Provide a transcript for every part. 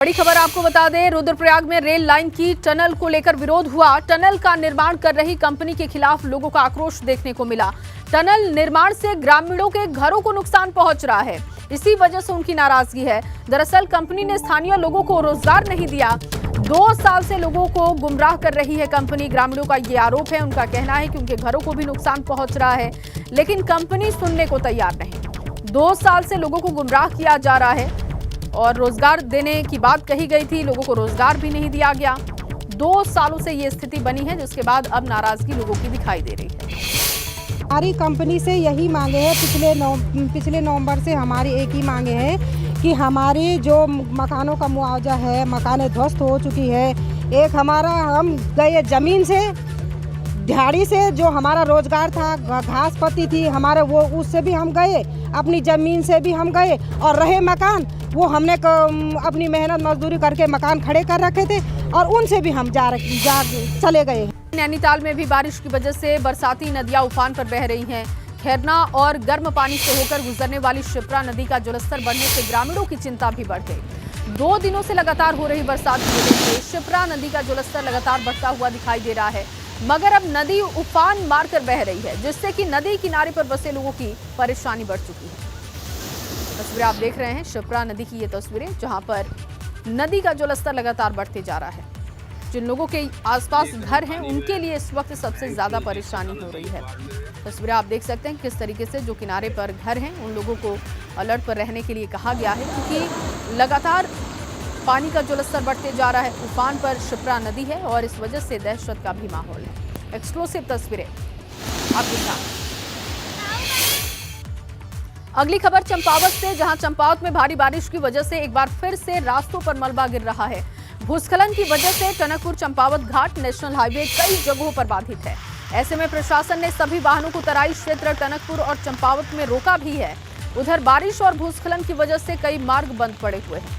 बड़ी खबर आपको बता दें, रुद्रप्रयाग में रेल लाइन की टनल को लेकर विरोध हुआ। टनल का निर्माण कर रही कंपनी के खिलाफ लोगों का आक्रोश देखने को मिला। टनल निर्माण से ग्रामीणों के घरों को नुकसान पहुंच रहा है, इसी वजह से उनकी नाराजगी है। दरअसल कंपनी ने स्थानीय लोगों को रोजगार नहीं दिया। 2 साल से लोगों को गुमराह कर रही है कंपनी। ग्रामीणों का ये आरोप है। उनका कहना है कि उनके घरों को भी नुकसान पहुंच रहा है, लेकिन कंपनी सुनने को तैयार नहीं। 2 साल से लोगों को गुमराह किया जा रहा है और रोजगार देने की बात कही गई थी, लोगों को रोजगार भी नहीं दिया गया। 2 सालों से ये स्थिति बनी है, जिसके बाद अब नाराजगी लोगों की दिखाई दे रही है। हमारी कंपनी से यही मांगे है, पिछले नवंबर से हमारी एक ही मांगे है कि हमारी जो मकानों का मुआवजा है, मकानें ध्वस्त हो चुकी है। एक हमारा हम गए जमीन से, दिहाड़ी से जो हमारा रोजगार था, घास पत्ती थी हमारे, वो उससे भी हम गए, अपनी ज़मीन से भी हम गए, और रहे मकान वो हमने अपनी मेहनत मजदूरी करके मकान खड़े कर रखे थे और उनसे भी हम जा चले गए। नैनीताल में भी बारिश की वजह से बरसाती नदियां उफान पर बह रही हैं। खैरना और गर्म पानी से होकर गुजरने वाली शिप्रा नदी का जलस्तर बढ़ने से ग्रामीणों की चिंता भी बढ़ गई। 2 दिनों से लगातार हो रही बरसात की वजह से शिप्रा नदी का जलस्तर लगातार बढ़ता हुआ दिखाई दे रहा है, मगर अब नदी उफान मारकर बह रही है, जिससे कि नदी किनारे पर बसे लोगों की परेशानी बढ़ चुकी है। तस्वीरें आप देख रहे हैं शिप्रा नदी की, ये तस्वीरें जहां पर नदी का जलस्तर लगातार बढ़ते जा रहा है। जिन लोगों के आसपास घर हैं उनके लिए इस वक्त सबसे ज्यादा परेशानी हो रही है। तस्वीरें आप देख सकते हैं किस तरीके से जो किनारे पर घर हैं उन लोगों को अलर्ट पर रहने के लिए कहा गया है, क्योंकि लगातार पानी का जलस्तर बढ़ते जा रहा है। उफान पर शिप्रा नदी है और इस वजह से दहशत का भी माहौल है। एक्सक्लूसिव तस्वीरें आपके साथ। अगली खबर चंपावत से, जहां चंपावत में भारी बारिश की वजह से एक बार फिर से रास्तों पर मलबा गिर रहा है। भूस्खलन की वजह से टनकपुर चंपावत घाट नेशनल हाईवे कई जगहों पर बाधित है। ऐसे में प्रशासन ने सभी वाहनों को तराई क्षेत्र टनकपुर और चंपावत में रोका भी है। उधर बारिश और भूस्खलन की वजह से कई मार्ग बंद पड़े हुए हैं।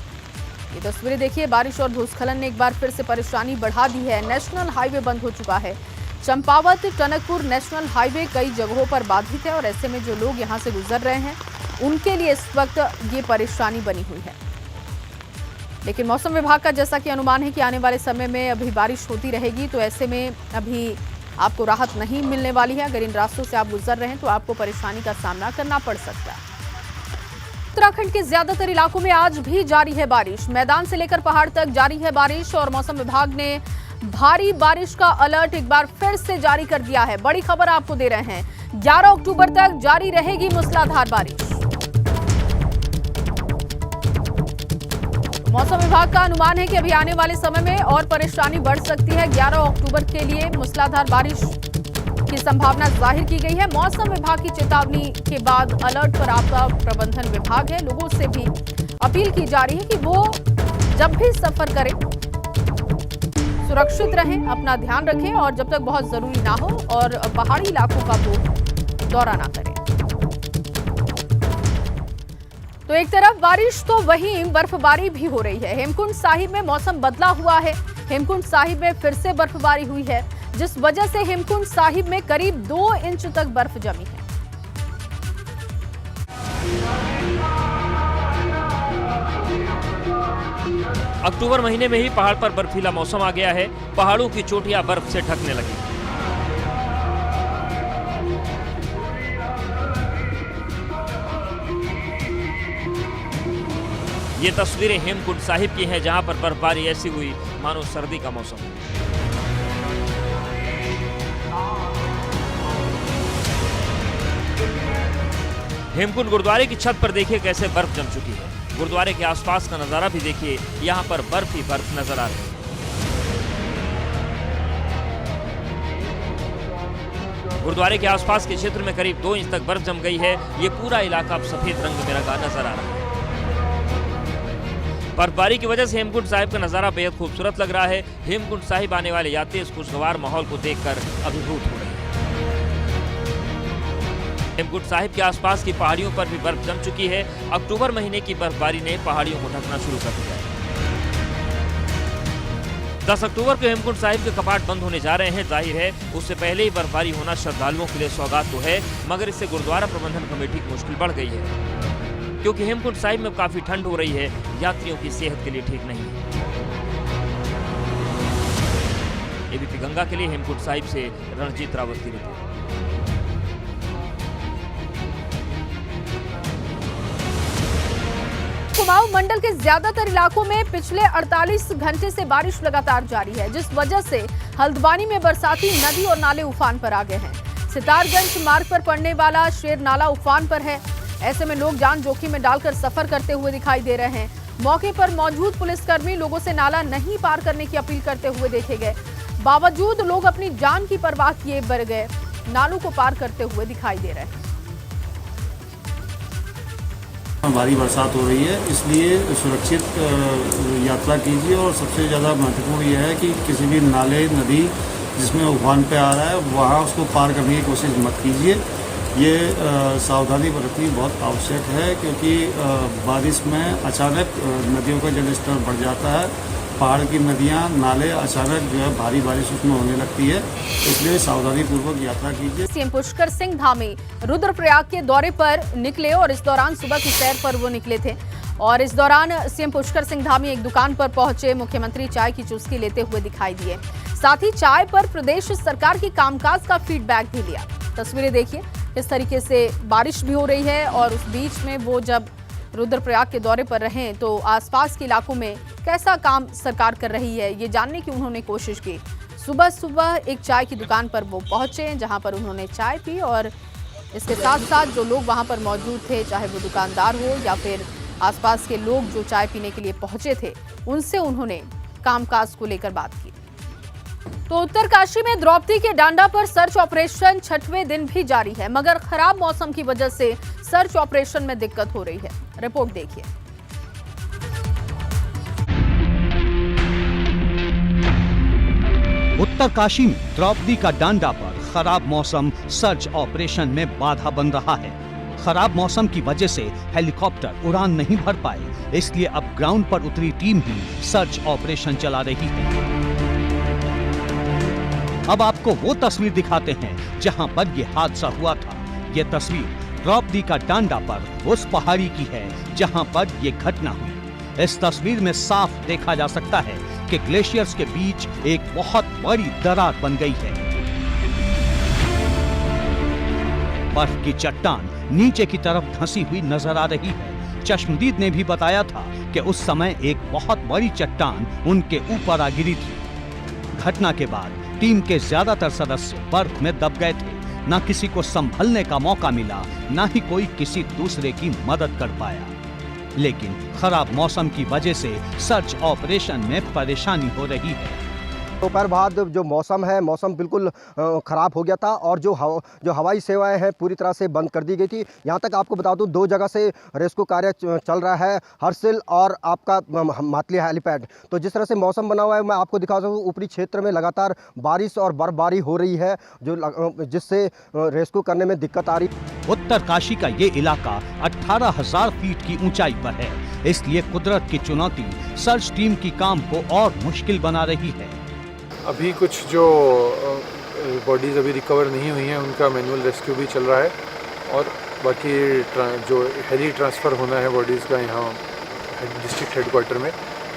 ये तस्वीरें देखिए, बारिश और भूस्खलन ने एक बार फिर से परेशानी बढ़ा दी है। नेशनल हाईवे बंद हो चुका है। चंपावत टनकपुर नेशनल हाईवे कई जगहों पर बाधित है और ऐसे में जो लोग यहां से गुजर रहे हैं उनके लिए इस वक्त ये परेशानी बनी हुई है। लेकिन मौसम विभाग का जैसा कि अनुमान है कि आने वाले समय में अभी बारिश होती रहेगी, तो ऐसे में अभी आपको राहत नहीं मिलने वाली है। अगर इन रास्तों से आप गुजर रहे हैं तो आपको परेशानी का सामना करना पड़ सकता है। उत्तराखंड के ज्यादातर इलाकों में आज भी जारी है बारिश। मैदान से लेकर पहाड़ तक जारी है बारिश और मौसम विभाग ने भारी बारिश का अलर्ट एक बार फिर से जारी कर दिया है। बड़ी खबर आपको दे रहे हैं, 11 अक्टूबर तक जारी रहेगी मूसलाधार बारिश। मौसम विभाग का अनुमान है कि अभी आने वाले समय में और परेशानी बढ़ सकती है। 11 अक्टूबर के लिए मूसलाधार बारिश की संभावना जाहिर की गई है। मौसम विभाग की चेतावनी के बाद अलर्ट पर आपदा प्रबंधन विभाग है। लोगों से भी अपील की जा रही है कि वो जब भी सफर करें सुरक्षित रहें, अपना ध्यान रखें और जब तक बहुत जरूरी ना हो और पहाड़ी इलाकों का वो दौरा ना करें। तो एक तरफ बारिश तो वहीं बर्फबारी भी हो रही है। हेमकुंड साहिब में मौसम बदला हुआ है। हेमकुंड साहिब में फिर से बर्फबारी हुई है, जिस वजह से हेमकुंड साहिब में करीब 2 इंच तक बर्फ जमी है। अक्टूबर महीने में ही पहाड़ पर बर्फीला मौसम आ गया है। पहाड़ों की चोटियां बर्फ से ढकने लगी। ये तस्वीरें हेमकुंड साहिब की हैं, जहां पर बर्फबारी ऐसी हुई मानो सर्दी का मौसम। हेमकुंड गुरुद्वारे की छत पर देखिए कैसे बर्फ जम चुकी है। गुरुद्वारे के आसपास का नजारा भी देखिए, यहाँ पर बर्फ ही बर्फ नजर आ रही है। गुरुद्वारे के आसपास के क्षेत्र में करीब 2 इंच तक बर्फ जम गई है। ये पूरा इलाका अब सफेद रंग में रंगा नजर आ रहा है। बर्फबारी की वजह से हेमकुंड साहिब का नजारा बेहद खूबसूरत लग रहा है। हेमकुंड साहिब आने वाले यात्री इस खुशगवार माहौल को देखकर अभिभूत हो रहे हैं। हेमकुंड साहिब के आसपास की पहाड़ियों पर भी बर्फ जम चुकी है। अक्टूबर महीने की बर्फबारी ने पहाड़ियों को ढकना शुरू कर दिया है। 10 अक्टूबर को हेमकुंड साहिब के कपाट बंद होने जा रहे हैं। जाहिर है उससे पहले ही बर्फबारी होना श्रद्धालुओं के लिए सौगात तो है, मगर इससे गुरुद्वारा प्रबंधन कमेटी की मुश्किल बढ़ गई है। क्योंकि हेमकुंड साहिब में काफी ठंड हो रही है, यात्रियों की सेहत के लिए ठीक नहीं है। एबीपी गंगा के लिए हेमकुंड साहिब से रणजीत रावत की रिपोर्ट। कुमाऊं मंडल के ज्यादातर इलाकों में पिछले 48 घंटे से बारिश लगातार जारी है, जिस वजह से हल्द्वानी में बरसाती नदी और नाले उफान पर आ गए हैं। सितारगंज मार्ग पर पड़ने वाला शेर नाला उफान पर है। ऐसे में लोग जान जोखिम में डालकर सफर करते हुए दिखाई दे रहे हैं। मौके पर मौजूद पुलिसकर्मी लोगों से नाला नहीं पार करने की अपील करते हुए देखे गए। बावजूद लोग अपनी जान की परवाह किए बढ़ गए नालों को पार करते हुए दिखाई दे रहे हैं। भारी बरसात हो रही है, इसलिए सुरक्षित यात्रा कीजिए और सबसे ज़्यादा महत्वपूर्ण यह है कि किसी भी नाले नदी जिसमें उफान पे आ रहा है वहाँ उसको पार करने की कोशिश मत कीजिए। ये सावधानी बरतनी बहुत आवश्यक है, क्योंकि बारिश में अचानक नदियों का जलस्तर बढ़ जाता है। पहाड़ की नदियाँ नाले अचानक जो है भारी बारिश उसमें होने लगती है, इसलिए सावधानी पूर्वक यात्रा कीजिए। सीएम पुष्कर सिंह धामी रुद्रप्रयाग के दौरे पर निकले और इस दौरान सुबह की सैर पर वो निकले थे और इस दौरान सीएम पुष्कर सिंह धामी एक दुकान पर पहुंचे। मुख्यमंत्री चाय की चुस्की लेते हुए दिखाई दिए, साथ ही चाय पर प्रदेश सरकार की कामकाज का फीडबैक भी लिया। तस्वीरें देखिए, इस तरीके से बारिश भी हो रही है और उस बीच में वो जब रुद्रप्रयाग के दौरे पर रहे तो आसपास के इलाकों में कैसा काम सरकार कर रही है ये जानने की उन्होंने कोशिश की। सुबह सुबह एक चाय की दुकान पर वो पहुंचे, जहां पर उन्होंने चाय पी और इसके साथ साथ जो लोग वहां पर मौजूद थे, चाहे वो दुकानदार हो या फिर आसपास के लोग जो चाय पीने के लिए पहुंचे थे, उनसे उन्होंने कामकाज को लेकर बात की। तो उत्तरकाशी में द्रौपदी के डांडा पर सर्च ऑपरेशन 6वें दिन भी जारी है, मगर खराब मौसम की वजह से सर्च ऑपरेशन में दिक्कत हो रही है। रिपोर्ट देखिए। उत्तरकाशी में द्रौपदी का डांडा पर खराब मौसम सर्च ऑपरेशन में बाधा बन रहा है। खराब मौसम की वजह से हेलीकॉप्टर उड़ान नहीं भर पाए, इसलिए अब ग्राउंड पर उतरी टीम ही सर्च ऑपरेशन चला रही है। अब आपको वो तस्वीर दिखाते हैं जहां पर ये हादसा हुआ था। ये तस्वीर द्रौपदी का डांडा पर उस पहाड़ी की है जहां पर ये घटना हुई। इस तस्वीर में साफ देखा जा सकता है कि ग्लेशियर्स के बीच एक बहुत बड़ी दरार बन गई है। बर्फ की चट्टान नीचे की तरफ धंसी हुई नजर आ रही है। चश्मदीद ने भी बताया था कि उस समय एक बहुत बड़ी चट्टान उनके ऊपर आ गिरी थी। घटना के बाद टीम के ज्यादातर सदस्य बर्फ में दब गए थे। न किसी को संभलने का मौका मिला, न ही कोई किसी दूसरे की मदद कर पाया। लेकिन खराब मौसम की वजह से सर्च ऑपरेशन में परेशानी हो रही है। दोपहर बाद जो मौसम है, मौसम बिल्कुल ख़राब हो गया था और जो हवाई सेवाएं हैं पूरी तरह से बंद कर दी गई थी। यहाँ तक आपको बता दूं 2 जगह से रेस्क्यू कार्य चल रहा है, हरसिल और आपका मातली हेलीपैड। तो जिस तरह से मौसम बना हुआ है, मैं आपको दिखा दूँ ऊपरी क्षेत्र में लगातार बारिश और बर्फबारी हो रही है, जिससे रेस्क्यू करने में दिक्कत आ रही। उत्तरकाशी का ये इलाका 18,000 फीट की ऊंचाई पर है, इसलिए कुदरत की चुनौती सर्च टीम की काम को और मुश्किल बना रही है। अभी कुछ जो बॉडीज़ अभी रिकवर नहीं हुई हैं उनका मैनुअल रेस्क्यू भी चल रहा है और बाकी जो हेली ट्रांसफ़र होना है बॉडीज़ का यहाँ डिस्ट्रिक्ट हेडक्वार्टर में,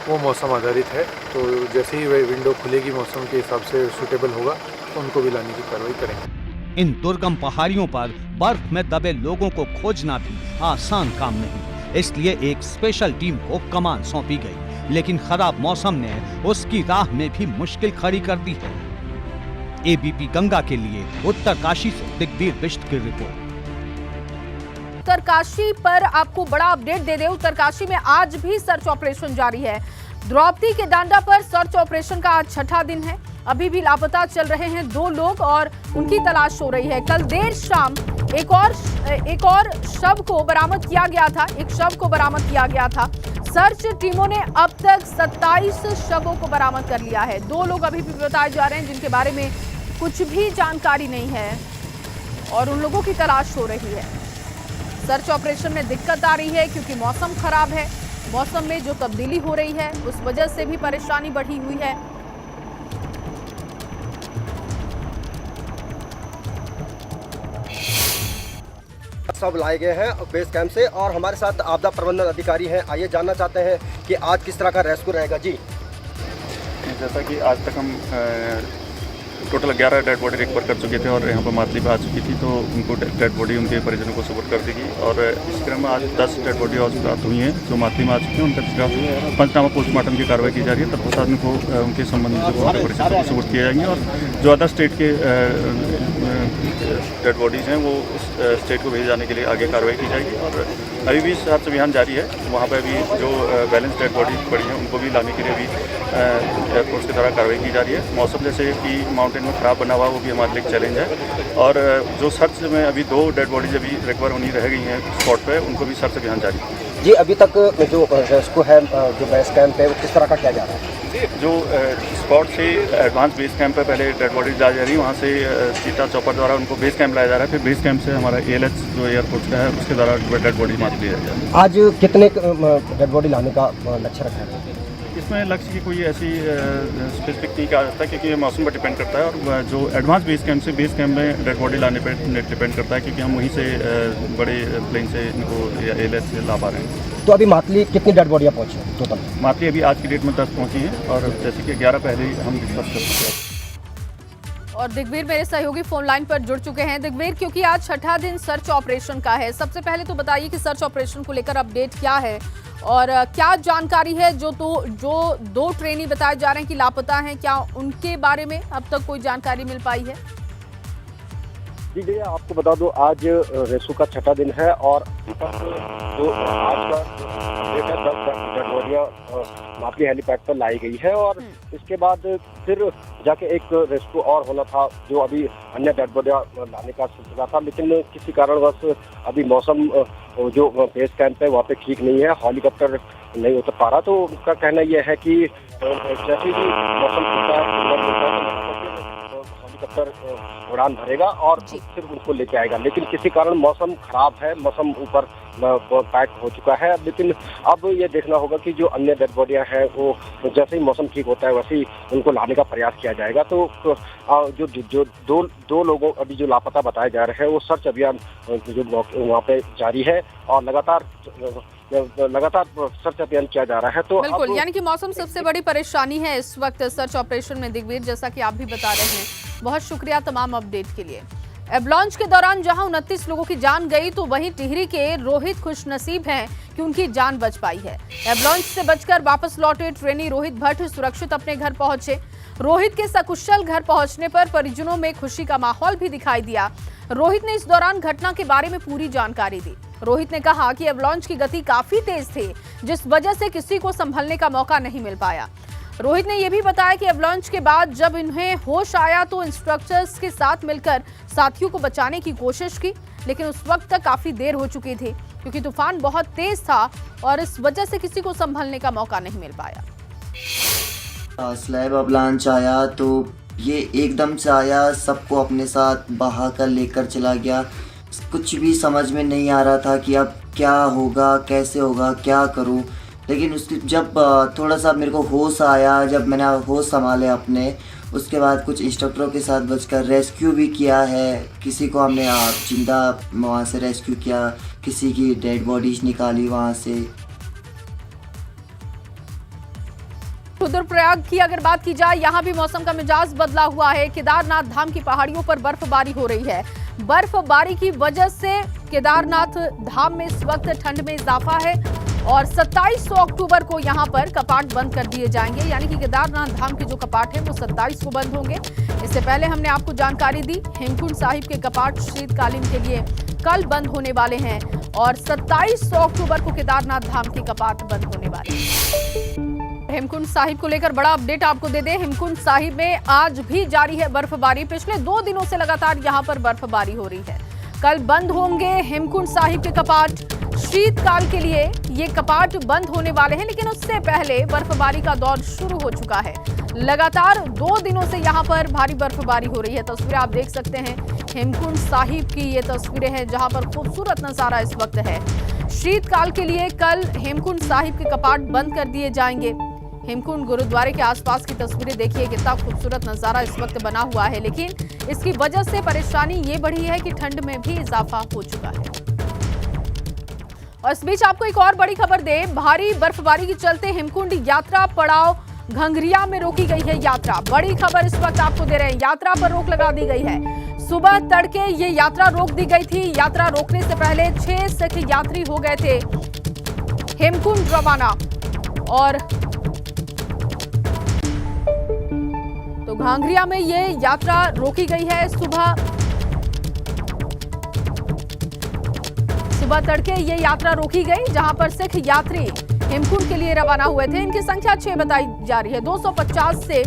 वो मौसम आधारित है। तो जैसे ही वह विंडो खुलेगी मौसम के हिसाब से सूटेबल होगा तो उनको भी लाने की कार्रवाई करेंगे। इन दुर्गम पहाड़ियों पर बर्फ में दबे लोगों को खोजना भी आसान काम नहीं, इसलिए एक स्पेशल टीम को कमान सौंपी गई। लेकिन खराब मौसम ने उसकी राह में भी मुश्किल खड़ी कर दी है। एबीपी गंगा के लिए उत्तरकाशी से दिग्वीर बिष्ट की रिपोर्ट। उत्तरकाशी पर आपको बड़ा अपडेट दे दे, उत्तरकाशी में आज भी सर्च ऑपरेशन जारी है। द्रौपदी के डांडा पर सर्च ऑपरेशन का आज 6ठा दिन है। अभी भी लापता चल रहे हैं 2 लोग और उनकी तलाश हो रही है। कल देर शाम एक और शव को बरामद किया गया था, सर्च टीमों ने अब तक 27 शवों को बरामद कर लिया है। 2 लोग अभी भी बताए जा रहे हैं जिनके बारे में कुछ भी जानकारी नहीं है और उन लोगों की तलाश हो रही है। सर्च ऑपरेशन में दिक्कत आ रही है क्योंकि मौसम खराब है। मौसम में जो तब्दीली हो रही है उस वजह से भी परेशानी बढ़ी हुई है। सब लाए गए हैं बेस कैंप से और हमारे साथ आपदा प्रबंधन अधिकारी हैं। आइए जानना चाहते हैं कि आज किस तरह का रेस्क्यू रहेगा जी। जैसा कि आज तक हम टोटल 11 डेड बॉडी रिकवर कर चुके थे और यहाँ पर मातली भी आ चुकी थी, तो उनको डेड बॉडी उनके परिजनों को सुपुर्द कर दी गई। और इस क्रम में आज 10 डेड बॉडी और प्राप्त हुई हैं जो मातली में आ चुकी हैं। उनका खिलाफ पंचनामा पोस्टमार्टम की कार्रवाई की जा रही है। तब साथ उनको उनके संबंधित परिजनों को सुपुर्द किए जाएंगे और जो अदर स्टेट के डेड बॉडीज़ हैं वो उस स्टेट को भेजे जाने के लिए आगे कार्रवाई की जाएगी। और अभी भी सर्च अभियान जारी है। वहाँ पर भी जो बैलेंस डेड बॉडी पड़ी हैं उनको भी लाने के लिए अभी एयरफोर्स की द्वारा कार्रवाई की जा रही है। मौसम जैसे कि माउंटेन में ख़राब बना हुआ वो भी हमारे लिए एक चैलेंज है। और जो सर्च में अभी 2 डेड बॉडीज अभी रिकवर होनी रह गई हैं स्पॉट पे, उनको भी सर्च अभियान जारी है जी। अभी तक जो रेस्क्यू है, जो बेस कैंप है, वो किस तरह का किया जा रहा है? जो स्पॉट से एडवांस बेस कैंप पे पहले डेड बॉडीज लाई जा रही है, वहाँ से चीता चॉपर द्वारा उनको बेस कैंप लाया जा रहा है। फिर बेस कैंप से हमारा ALH जो एयरफोर्स का है उसके द्वारा डेड बॉडी मार लिया जा रहा है। आज कितने डेड बॉडी लाने का लक्ष्य रखा है? इसमें लक्ष्य की कोई ऐसी स्पेसिफिक नहीं कहा जाता क्योंकि ये मौसम पर डिपेंड करता है। और जो एडवांस बेस कैंप से बेस कैंप में डेड बॉडी लाने पर डिपेंड करता है क्योंकि हम वहीं से बड़े प्लेन से इनको ALH से ला पा रहे हैं। तो अभी मातली कितनी डेड बॉडियाँ पहुँची हैं टोटल? मातली अभी आज की डेट में 10 पहुँची हैं और जैसे कि 11 पहले ही हम डिस्कस कर चुके हैं। और दिग्वीर मेरे सहयोगी फोन लाइन पर जुड़ चुके हैं। दिग्वीर, क्योंकि आज 6ठा दिन सर्च ऑपरेशन का है, सबसे पहले तो बताइए कि सर्च ऑपरेशन को लेकर अपडेट क्या है और क्या जानकारी है? जो 2 ट्रेनी बताए जा रहे हैं कि लापता हैं, क्या उनके बारे में अब तक कोई जानकारी मिल पाई है? जी भैया, आपको बता दो आज रेस्क्यू का 6ठा दिन है और जो आज का अपडेट है 10 डेड बॉडियाँ मातली हेलीपैड पर लाई गई है। और इसके बाद फिर जाके एक रेस्क्यू और होना था जो अभी अन्य डेड बॉडियाँ लाने का सिलसिला था, लेकिन किसी कारणवश अभी मौसम जो बेस कैंप है वहाँ पे ठीक नहीं है, हेलीकॉप्टर नहीं उतर पा रहा। तो उनका कहना यह है कि जैसे ही मौसम खुलता है हेलीकॉप्टर उड़ान भरेगा और फिर उनको लेके आएगा, लेकिन किसी कारण मौसम खराब है, मौसम ऊपर पैक हो चुका है। लेकिन अब ये देखना होगा कि जो अन्य डेड बॉडियाँ हैं वो जैसे ही मौसम ठीक होता है वैसे ही उनको लाने का प्रयास किया जाएगा। तो जो दो लोगों अभी जो लापता बताए जा रहे हैं वो सर्च अभियान जो वहाँ पे जारी है और लगातार सर्च अभियान किया जा रहा है। तो बिल्कुल, यानी कि मौसम सबसे बड़ी परेशानी है इस वक्त सर्च ऑपरेशन में। दिग्वीर, जैसा कि आप भी बता रहे हैं, बहुत शुक्रिया तमाम अपडेट के लिए। एवलांच के दौरान जहां 29 लोगों की जान गई, तो वहीं टिहरी के रोहित खुशनसीब हैं कि उनकी जान बच पाई है। एवलांच से बचकर वापस लौटे ट्रेनी रोहित भट्ट सुरक्षित अपने घर पहुंचे। रोहित के सकुशल घर पहुंचने पर परिजनों में खुशी का माहौल भी दिखाई दिया। रोहित ने इस दौरान घटना के बारे में पूरी जानकारी दी। रोहित ने कहा कि एवलांच की गति काफी तेज थी, जिस वजह से किसी को संभलने का मौका नहीं मिल पाया। रोहित ने यह भी बताया कि एवलांच के बाद जब इन्हें होश आया तो इंस्ट्रक्टर्स के साथ मिलकर साथियों को बचाने की कोशिश की, लेकिन उस वक्त तक काफी देर हो चुकी थी क्योंकि तूफान बहुत तेज था और इस वजह से किसी को संभलने का मौका नहीं मिल पाया। स्लैब अवलांच आया तो ये एकदम से आया, सबको अपने साथ बहा कर लेकर चला गया। कुछ भी समझ में नहीं आ रहा था कि अब क्या होगा, कैसे होगा, क्या करूं। लेकिन उसके जब थोड़ा सा मेरे को होश आया, जब मैंने होश संभाले अपने, उसके बाद कुछ इंस्ट्रक्टरों के साथ बचकर रेस्क्यू भी किया है। किसी को हमने जिंदा वहाँ से रेस्क्यू किया, किसी की डेड बॉडीज निकाली वहाँ से। रुद्रप्रयाग की अगर बात की जाए, यहाँ भी मौसम का मिजाज बदला हुआ है। केदारनाथ धाम की पहाड़ियों पर बर्फबारी हो रही है। बर्फबारी की वजह से केदारनाथ धाम में इस वक्त ठंड में इजाफा है और 27 अक्टूबर को यहां पर कपाट बंद कर दिए जाएंगे। यानी कि केदारनाथ धाम के जो कपाट है वो 27 को बंद होंगे। इससे पहले हमने आपको जानकारी दी, हेमकुंड साहिब के कपाट शीतकालीन के लिए कल बंद होने वाले हैं और 27 अक्टूबर को केदारनाथ धाम के कपाट बंद होने वाले हैं। हेमकुंड साहिब को लेकर बड़ा अपडेट आपको दे दें। हेमकुंड साहिब में आज भी जारी है बर्फबारी। पिछले 2 दिनों से लगातार यहां पर बर्फबारी हो रही है। कल बंद होंगे हेमकुंड साहिब के कपाट। शीतकाल के लिए ये कपाट बंद होने वाले हैं, लेकिन उससे पहले बर्फबारी का दौर शुरू हो चुका है। लगातार 2 दिनों से यहाँ पर भारी बर्फबारी हो रही है। तस्वीरें आप देख सकते हैं हेमकुंड साहिब की, ये तस्वीरें हैं जहां पर खूबसूरत नजारा इस वक्त है। शीतकाल के लिए कल हेमकुंड साहिब के कपाट बंद कर दिए जाएंगे। हेमकुंड गुरुद्वारे के आसपास की तस्वीरें देखिए, कितना खूबसूरत नजारा इस वक्त बना हुआ है, लेकिन इसकी वजह से परेशानी ये बढ़ी है कि ठंड में भी इजाफा हो चुका है। और इस बीच आपको एक और बड़ी खबर दे, भारी बर्फबारी के चलते हेमकुंड यात्रा पड़ाव घंघरिया में रोकी गई है यात्रा। बड़ी खबर इस वक्त आपको दे रहे हैं, यात्रा पर रोक लगा दी गई है। सुबह तड़के ये यात्रा रोक दी गई थी। यात्रा रोकने से पहले 6 सिख यात्री हो गए थे हेमकुंड रवाना। और तो घांघरिया में ये यात्रा रोकी गई है। सुबह तड़के ये यात्रा रोकी गई, जहां पर सिख यात्री हेमकुंड के लिए रवाना हुए थे। इनकी संख्या 6 बताई जा रही है। 250 से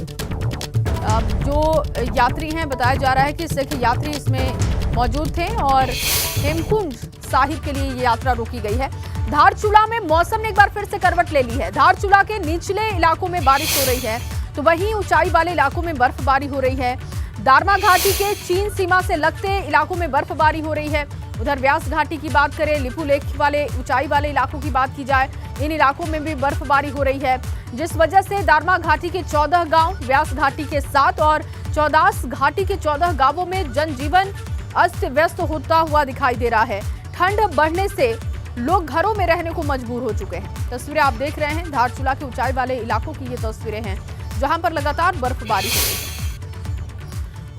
जो यात्री हैं, बताया जा रहा है कि सिख यात्री इसमें मौजूद थे और हेमकुंड साहिब के लिए ये यात्रा रोकी गई है। धारचूला में मौसम ने एक बार फिर से करवट ले ली है। धारचूला के निचले इलाकों में बारिश हो रही है, तो वहीं ऊंचाई वाले इलाकों में बर्फबारी हो रही है। दारमा घाटी के चीन सीमा से लगते इलाकों में बर्फबारी हो रही है। उधर व्यास घाटी की बात करें, लिपू लेक वाले ऊंचाई वाले इलाकों की बात की जाए, इन इलाकों में भी बर्फबारी हो रही है, जिस वजह से दारमा घाटी के 14 गांव, व्यास घाटी के 7 और चौदास घाटी के 14 गांवों में जनजीवन अस्त व्यस्त होता हुआ दिखाई दे रहा है। ठंड बढ़ने से लोग घरों में रहने को मजबूर हो चुके हैं। तस्वीरें आप देख रहे हैं, धारचूला के ऊंचाई वाले इलाकों की ये तस्वीरें हैं, जहां पर लगातार बर्फबारी हो रही है।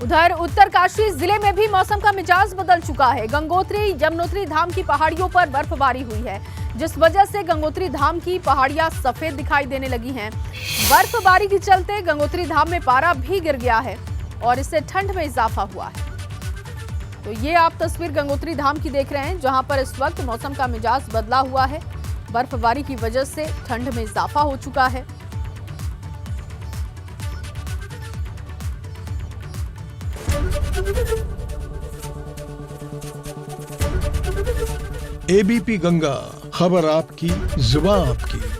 उधर उत्तरकाशी जिले में भी मौसम का मिजाज बदल चुका है। गंगोत्री यमुनोत्री धाम की पहाड़ियों पर बर्फबारी हुई है, जिस वजह से गंगोत्री धाम की पहाड़ियां सफेद दिखाई देने लगी हैं। बर्फबारी के चलते गंगोत्री धाम में पारा भी गिर गया है और इससे ठंड में इजाफा हुआ है। तो ये आप तस्वीर गंगोत्री धाम की देख रहे हैं, जहां पर इस वक्त मौसम का मिजाज बदला हुआ है। बर्फबारी की वजह से ठंड में इजाफा हो चुका है। एबीपी गंगा, खबर आपकी, जुबान आपकी।